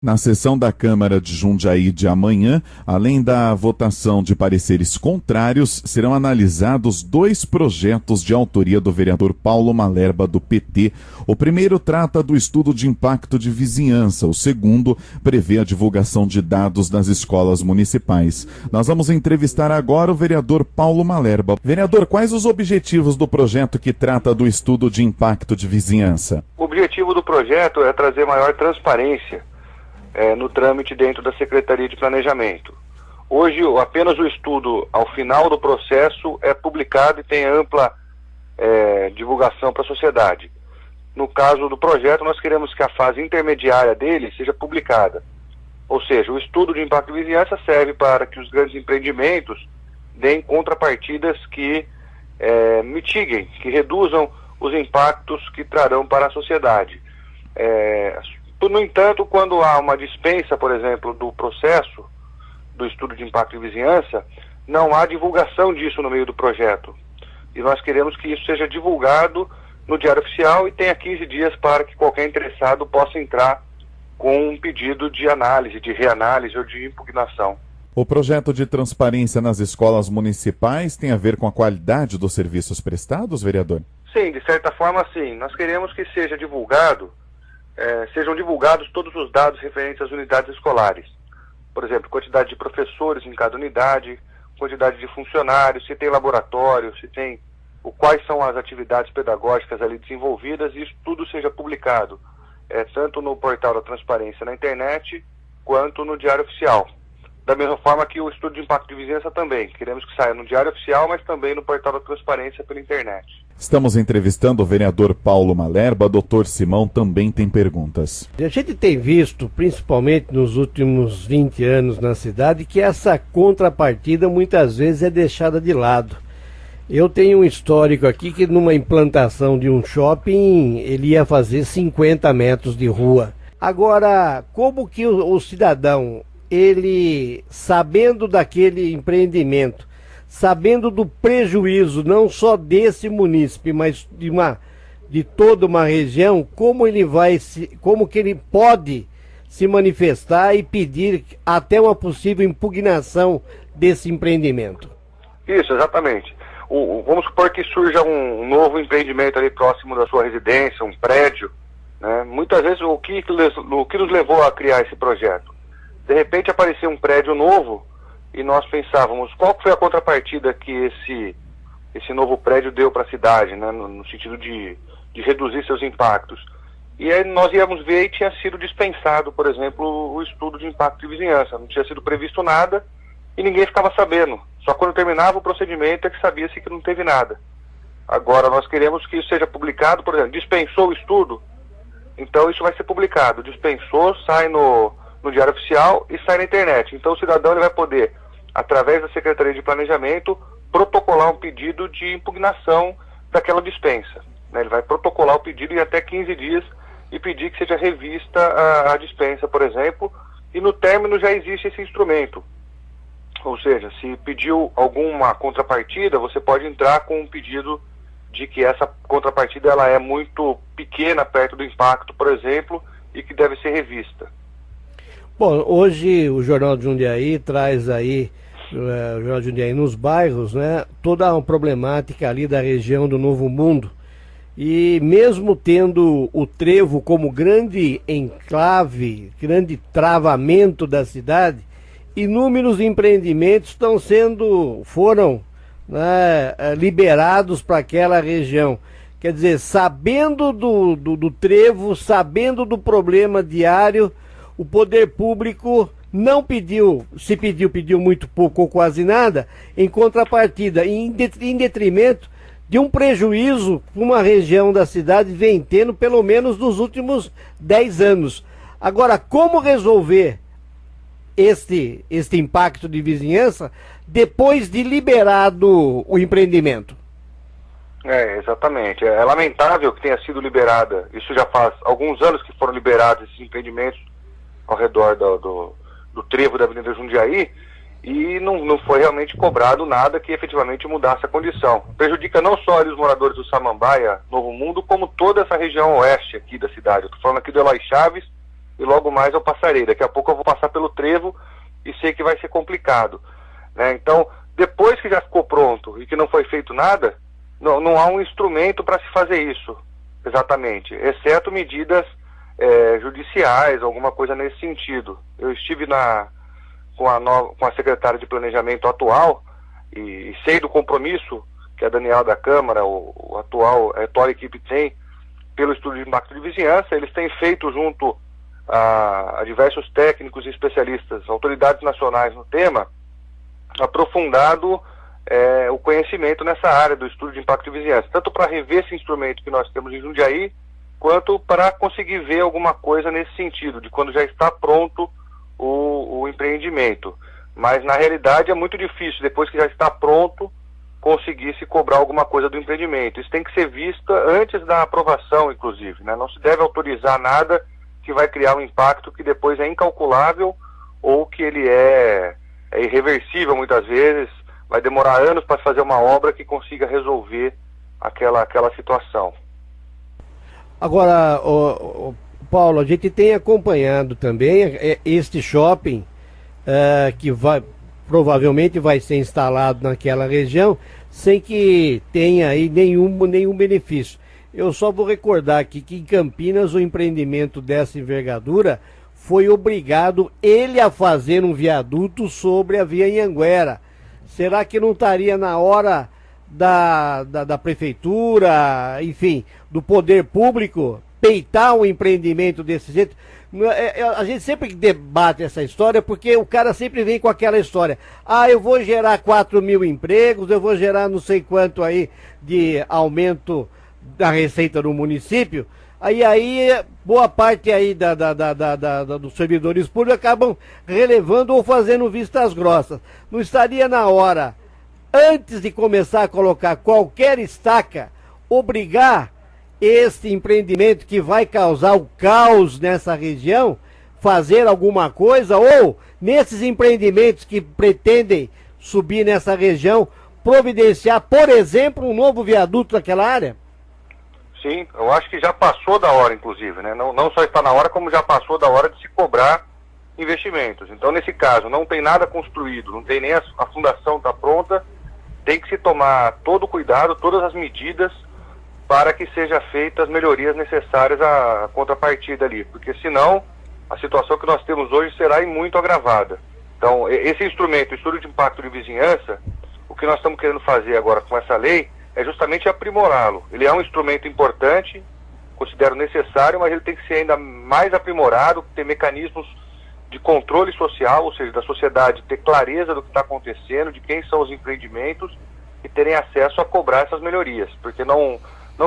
Na sessão da Câmara de Jundiaí de amanhã, além da votação de pareceres contrários, serão analisados 2 projetos de autoria do vereador Paulo Malerba, do PT. O primeiro trata do estudo de impacto de vizinhança, o segundo prevê a divulgação de dados das escolas municipais. Nós vamos entrevistar agora o vereador Paulo Malerba. Vereador, quais os objetivos do projeto que trata do estudo de impacto de vizinhança? O objetivo do projeto é trazer maior transparência no trâmite dentro da Secretaria de Planejamento. Hoje, apenas o estudo ao final do processo é publicado e tem ampla divulgação para a sociedade. No caso do projeto, nós queremos que a fase intermediária dele seja publicada. Ou seja, o estudo de impacto de vizinhança serve para que os grandes empreendimentos deem contrapartidas que mitiguem, que reduzam os impactos que trarão para a sociedade. No entanto, quando há uma dispensa, por exemplo, do processo do estudo de impacto de vizinhança, não há divulgação disso no meio do projeto. E nós queremos que isso seja divulgado no Diário Oficial e tenha 15 dias para que qualquer interessado possa entrar com um pedido de análise, de reanálise ou de impugnação. O projeto de transparência nas escolas municipais tem a ver com a qualidade dos serviços prestados, vereador? Sim, de certa forma sim. Nós queremos que seja divulgado, sejam divulgados todos os dados referentes às unidades escolares. Por exemplo, quantidade de professores em cada unidade, quantidade de funcionários, se tem laboratório, se tem quais são as atividades pedagógicas ali desenvolvidas, e isso tudo seja publicado, tanto no portal da transparência na internet, quanto no Diário Oficial. Da mesma forma que o estudo de impacto de vizinhança também. Queremos que saia no Diário Oficial, mas também no portal da transparência pela internet. Estamos entrevistando o vereador Paulo Malerba. Doutor Simão também tem perguntas. A gente tem visto, principalmente nos últimos 20 anos na cidade, que essa contrapartida muitas vezes é deixada de lado. Eu tenho um histórico aqui que numa implantação de um shopping, ele ia fazer 50 metros de rua. Agora, como que o cidadão, ele, sabendo daquele empreendimento, sabendo do prejuízo não só desse munícipe, mas de toda uma região, como que ele pode se manifestar e pedir até uma possível impugnação desse empreendimento? Isso, exatamente. Vamos supor que surja um novo empreendimento ali próximo da sua residência, um prédio, né? Muitas vezes o que nos levou a criar esse projeto? De repente apareceu um prédio novo e nós pensávamos qual foi a contrapartida que esse novo prédio deu para a cidade, né, no sentido de reduzir seus impactos. E aí nós íamos ver e tinha sido dispensado, por exemplo, o estudo de impacto de vizinhança. Não tinha sido previsto nada e ninguém ficava sabendo. Só quando terminava o procedimento é que sabia-se que não teve nada. Agora nós queremos que isso seja publicado, por exemplo, dispensou o estudo, então isso vai ser publicado. Dispensou, sai no Diário Oficial e sai na internet. Então o cidadão ele vai poder, através da Secretaria de Planejamento, protocolar um pedido de impugnação daquela dispensa, né? Ele vai protocolar o pedido em até 15 dias e pedir que seja revista a dispensa, por exemplo, e no término já existe esse instrumento. Ou seja, se pediu alguma contrapartida, você pode entrar com um pedido de que essa contrapartida ela é muito pequena perto do impacto, por exemplo, e que deve ser revista. Bom, hoje o Jornal de Jundiaí traz aí, o Jornal de Jundiaí nos bairros, né, toda uma problemática ali da região do Novo Mundo. E mesmo tendo o Trevo como grande enclave, grande travamento da cidade, inúmeros empreendimentos foram liberados para aquela região. Quer dizer, sabendo do Trevo, sabendo do problema diário, o poder público não pediu, se pediu muito pouco ou quase nada, em contrapartida, em detrimento de um prejuízo que uma região da cidade vem tendo pelo menos nos últimos 10 anos. Agora, como resolver este impacto de vizinhança depois de liberado o empreendimento? Exatamente. É lamentável que tenha sido liberada. Isso já faz alguns anos que foram liberados esses empreendimentos ao redor do trevo da Avenida Jundiaí, e não foi realmente cobrado nada que efetivamente mudasse a condição. Prejudica não só os moradores do Samambaia, Novo Mundo, como toda essa região oeste aqui da cidade. Eu estou falando aqui do Eloy Chaves e logo mais eu passarei. Daqui a pouco eu vou passar pelo trevo e sei que vai ser complicado, né? Então, depois que já ficou pronto e que não foi feito nada, não há um instrumento para se fazer isso, exatamente, exceto medidas judiciais, alguma coisa nesse sentido. Eu estive com a secretária de Planejamento atual e sei do compromisso que a Daniela da Câmara, a atual equipe tem pelo estudo de impacto de vizinhança. Eles têm feito junto a diversos técnicos e especialistas, autoridades nacionais no tema, aprofundado o conhecimento nessa área do estudo de impacto de vizinhança, tanto para rever esse instrumento que nós temos em Jundiaí, quanto para conseguir ver alguma coisa nesse sentido, de quando já está pronto o empreendimento. Mas na realidade é muito difícil, depois que já está pronto, conseguir se cobrar alguma coisa do empreendimento. Isso tem que ser visto antes da aprovação, inclusive, né? Não se deve autorizar nada que vai criar um impacto que depois é incalculável ou que ele é irreversível muitas vezes, vai demorar anos para fazer uma obra que consiga resolver aquela situação. Agora, Paulo, a gente tem acompanhado também este shopping que provavelmente vai ser instalado naquela região sem que tenha aí nenhum benefício. Eu só vou recordar aqui que em Campinas o empreendimento dessa envergadura foi obrigado ele a fazer um viaduto sobre a Via Anhanguera. Será que não estaria na hora da prefeitura, enfim, do poder público, peitar um empreendimento desse jeito? A gente sempre debate essa história porque o cara sempre vem com aquela história. Eu vou gerar 4.000 empregos, eu vou gerar não sei quanto aí de aumento da receita do município. Aí boa parte aí dos servidores públicos acabam relevando ou fazendo vistas grossas. Não estaria na hora, antes de começar a colocar qualquer estaca, obrigar este empreendimento que vai causar o caos nessa região, fazer alguma coisa, ou nesses empreendimentos que pretendem subir nessa região, providenciar, por exemplo, um novo viaduto naquela área? Sim, eu acho que já passou da hora, inclusive, né? Não só está na hora, como já passou da hora de se cobrar investimentos. Então, nesse caso, não tem nada construído, não tem nem a fundação está pronta, tem que se tomar todo o cuidado, todas as medidas para que sejam feitas as melhorias necessárias à contrapartida ali, porque senão a situação que nós temos hoje será muito agravada. Então, esse instrumento, o estudo de impacto de vizinhança, o que nós estamos querendo fazer agora com essa lei é justamente aprimorá-lo. Ele é um instrumento importante, considero necessário, mas ele tem que ser ainda mais aprimorado, ter mecanismos de controle social, ou seja, da sociedade ter clareza do que está acontecendo, de quem são os empreendimentos e terem acesso a cobrar essas melhorias, porque não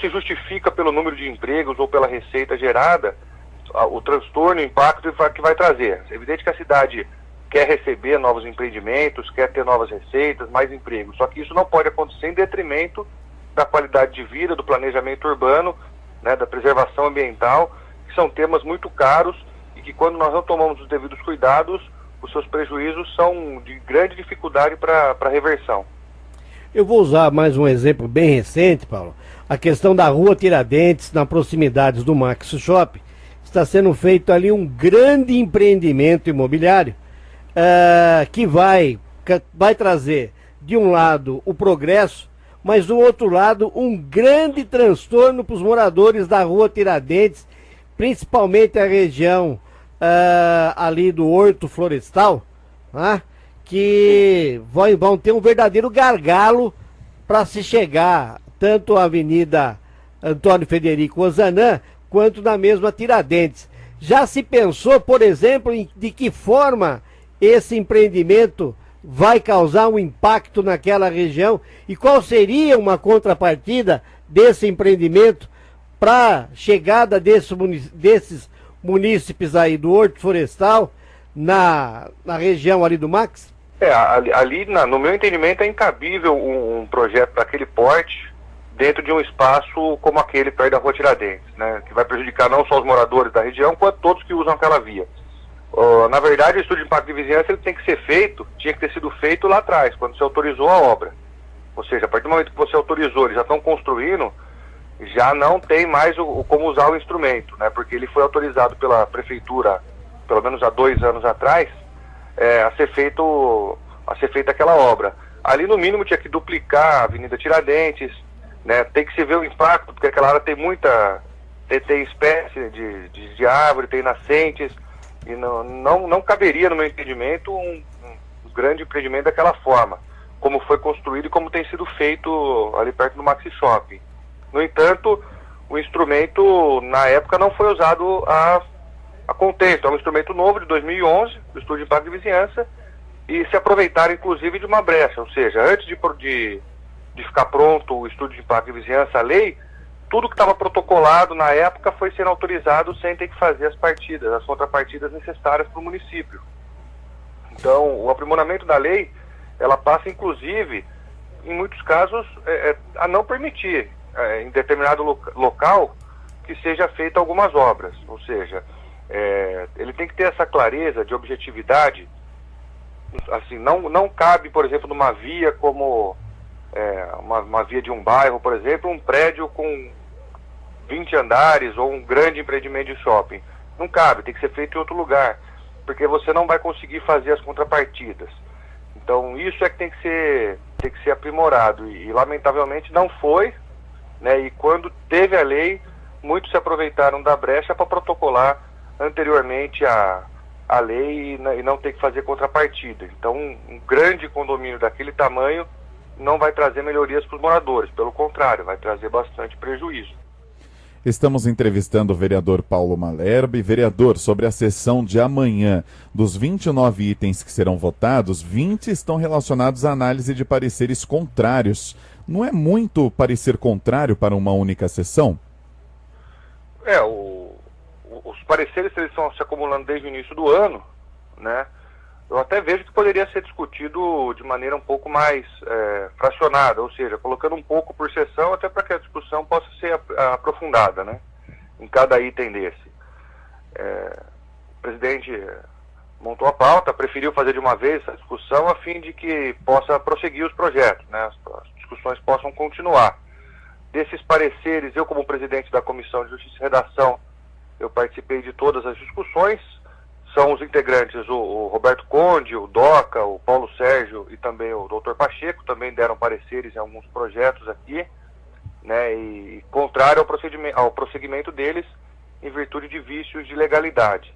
se justifica pelo número de empregos ou pela receita gerada o transtorno, o impacto que vai trazer. É evidente que a cidade quer receber novos empreendimentos, quer ter novas receitas, mais empregos, só que isso não pode acontecer em detrimento da qualidade de vida, do planejamento urbano, né, da preservação ambiental, que são temas muito caros e que quando nós não tomamos os devidos cuidados, os seus prejuízos são de grande dificuldade para reversão. Eu vou usar mais um exemplo bem recente, Paulo. A questão da Rua Tiradentes, na proximidade do Max Shop, está sendo feito ali um grande empreendimento imobiliário que vai trazer, de um lado, o progresso, mas do outro lado, um grande transtorno para os moradores da Rua Tiradentes, principalmente a região ali do Horto Florestal, que vão ter um verdadeiro gargalo para se chegar tanto à Avenida Antônio Frederico Ozanam, quanto na mesma Tiradentes. Já se pensou, por exemplo, de que forma esse empreendimento vai causar um impacto naquela região e qual seria uma contrapartida desse empreendimento para a chegada desses munícipes aí do Horto Florestal na região ali do Max? Ali, no meu entendimento, é incabível um projeto daquele porte dentro de um espaço como aquele perto da Rua Tiradentes, né, que vai prejudicar não só os moradores da região, quanto todos que usam aquela via. Na verdade, o estudo de impacto de vizinhança ele tem que ser feito, tinha que ter sido feito lá atrás, quando você autorizou a obra. Ou seja, a partir do momento que você autorizou, eles já estão construindo, já não tem mais como usar o instrumento, né? Porque ele foi autorizado pela prefeitura, pelo menos há 2 anos atrás, a ser feita aquela obra. Ali no mínimo tinha que duplicar a Avenida Tiradentes, né? Tem que se ver o impacto, porque aquela área tem tem espécie de árvore, tem nascentes, e não caberia, no meu entendimento, um grande empreendimento daquela forma, como foi construído e como tem sido feito ali perto do Maxi Shopping. No entanto, o instrumento, na época, não foi usado a contento. É um instrumento novo, de 2011, do Estudo de Impacto de Vizinhança, e se aproveitaram, inclusive, de uma brecha. Ou seja, antes de ficar pronto o Estudo de Impacto de Vizinhança, a lei, tudo que estava protocolado na época foi sendo autorizado sem ter que fazer as contrapartidas necessárias para o município. Então, o aprimoramento da lei, ela passa, inclusive, em muitos casos, a não permitir, em determinado local, que seja feita algumas obras. Ou seja, ele tem que ter essa clareza de objetividade. Assim, não cabe, por exemplo, numa via como uma via de um bairro, por exemplo, um prédio com 20 andares ou um grande empreendimento de shopping. Não cabe, tem que ser feito em outro lugar, porque você não vai conseguir fazer as contrapartidas. Então isso é que tem que ser aprimorado, e lamentavelmente não foi, né? E quando teve a lei, muitos se aproveitaram da brecha para protocolar anteriormente a lei e não ter que fazer contrapartida. Então um grande condomínio daquele tamanho não vai trazer melhorias para os moradores, pelo contrário, vai trazer bastante prejuízo. Estamos entrevistando o vereador Paulo Malherbe. Vereador, sobre a sessão de amanhã, dos 29 itens que serão votados, 20 estão relacionados à análise de pareceres contrários. Não é muito parecer contrário para uma única sessão? Os pareceres, eles estão se acumulando desde o início do ano, né? Eu até vejo que poderia ser discutido de maneira um pouco mais fracionada, ou seja, colocando um pouco por sessão, até para que a discussão possa ser aprofundada, né, em cada item desse. O presidente montou a pauta, preferiu fazer de uma vez essa discussão a fim de que possa prosseguir os projetos, né, as discussões possam continuar. Desses pareceres, eu como presidente da Comissão de Justiça e Redação, eu participei de todas as discussões. São os integrantes o Roberto Conde, o Doca, o Paulo Sérgio e também o Dr. Pacheco, também deram pareceres em alguns projetos aqui, né, e contrário ao prosseguimento deles em virtude de vícios de legalidade.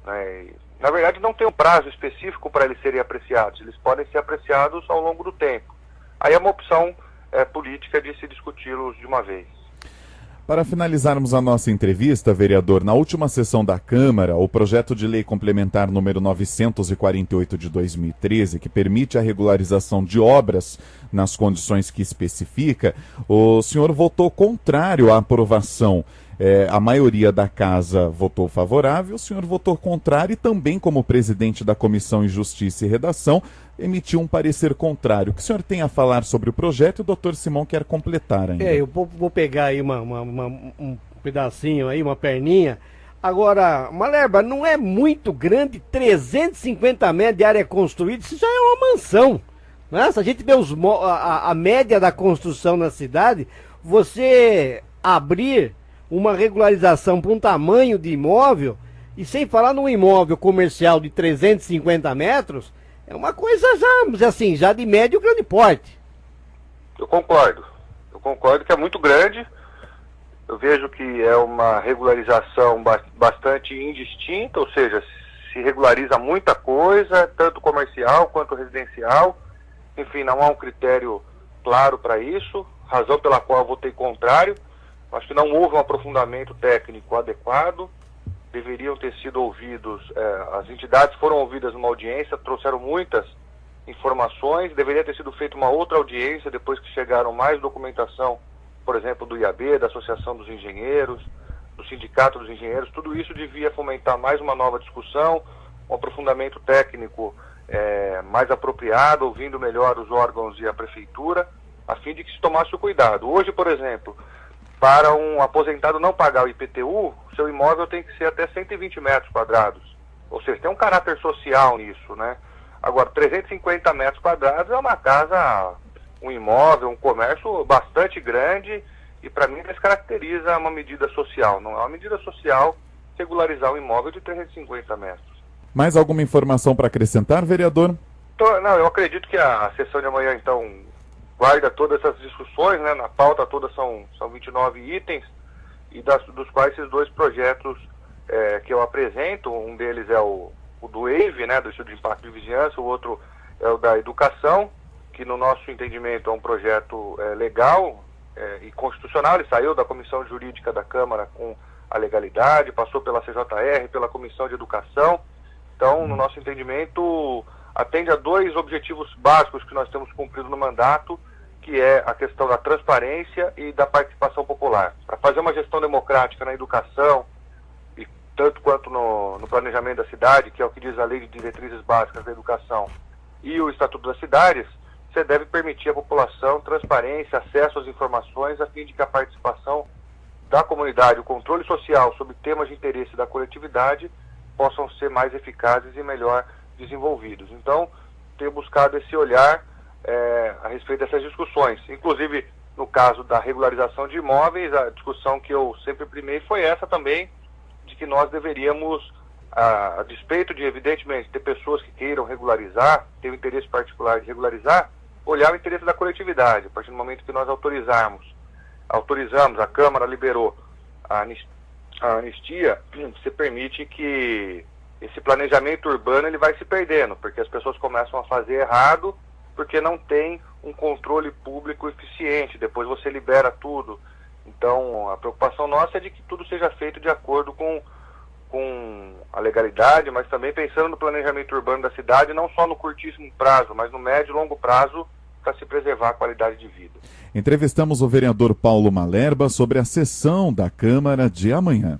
Né, na verdade, não tem um prazo específico para eles serem apreciados, eles podem ser apreciados ao longo do tempo. Aí é uma opção política de se discuti-los de uma vez. Para finalizarmos a nossa entrevista, vereador, na última sessão da Câmara, o projeto de lei complementar número 948 de 2013, que permite a regularização de obras nas condições que especifica, o senhor votou contrário à aprovação. A maioria da casa votou favorável, o senhor votou contrário e também, como presidente da Comissão de Justiça e Redação, emitiu um parecer contrário. O que o senhor tem a falar sobre o projeto e o doutor Simão quer completar ainda? Eu vou pegar aí um pedacinho aí, uma perninha. Agora, Malherba, não é muito grande, 350 metros de área construída, isso já é uma mansão. Né? Se a gente vê a média da construção na cidade, você abrir uma regularização para um tamanho de imóvel, e sem falar num imóvel comercial de 350 metros, é uma coisa já de médio e grande porte. Eu concordo que é muito grande. Eu vejo que é uma regularização bastante indistinta, ou seja, se regulariza muita coisa, tanto comercial quanto residencial. Enfim, não há um critério claro para isso, razão pela qual eu votei contrário. Acho que não houve um aprofundamento técnico adequado, deveriam ter sido ouvidos, as entidades foram ouvidas numa audiência, trouxeram muitas informações, deveria ter sido feita uma outra audiência depois que chegaram mais documentação, por exemplo, do IAB, da Associação dos Engenheiros, do Sindicato dos Engenheiros. Tudo isso devia fomentar mais uma nova discussão, um aprofundamento técnico mais apropriado, ouvindo melhor os órgãos e a prefeitura, a fim de que se tomasse o cuidado. Hoje, por exemplo, para um aposentado não pagar o IPTU, seu imóvel tem que ser até 120 metros quadrados. Ou seja, tem um caráter social nisso, né? Agora, 350 metros quadrados é uma casa, um imóvel, um comércio bastante grande e para mim descaracteriza uma medida social. Não é uma medida social regularizar um imóvel de 350 metros. Mais alguma informação para acrescentar, vereador? Então, não, eu acredito que a sessão de amanhã, então, guarda todas essas discussões, né? Na pauta toda são 29 itens, e dos quais esses dois projetos que eu apresento, um deles é o do EIV, né, do Estudo de Impacto de Vizinhança, o outro é o da Educação, que no nosso entendimento é um projeto legal e constitucional. Ele saiu da Comissão Jurídica da Câmara com a legalidade, passou pela CJR, pela Comissão de Educação. Então, no nosso entendimento, atende a dois objetivos básicos que nós temos cumprido no mandato, que é a questão da transparência e da participação popular. Para fazer uma gestão democrática na educação, e tanto quanto no planejamento da cidade, que é o que diz a Lei de Diretrizes Básicas da Educação e o Estatuto das Cidades, você deve permitir à população transparência, acesso às informações, a fim de que a participação da comunidade, o controle social sobre temas de interesse da coletividade possam ser mais eficazes e melhor desenvolvidos. Então, tenho buscado esse olhar a respeito dessas discussões. Inclusive, no caso da regularização de imóveis, a discussão que eu sempre primei foi essa também, de que nós deveríamos, a despeito de, evidentemente, ter pessoas que queiram regularizar, ter o interesse particular de regularizar, olhar o interesse da coletividade. A partir do momento que nós autorizamos, a Câmara liberou a anistia, você permite que esse planejamento urbano ele vai se perdendo, porque as pessoas começam a fazer errado, porque não tem um controle público eficiente, depois você libera tudo. Então, a preocupação nossa é de que tudo seja feito de acordo com a legalidade, mas também pensando no planejamento urbano da cidade, não só no curtíssimo prazo, mas no médio e longo prazo, para se preservar a qualidade de vida. Entrevistamos o vereador Paulo Malerba sobre a sessão da Câmara de amanhã.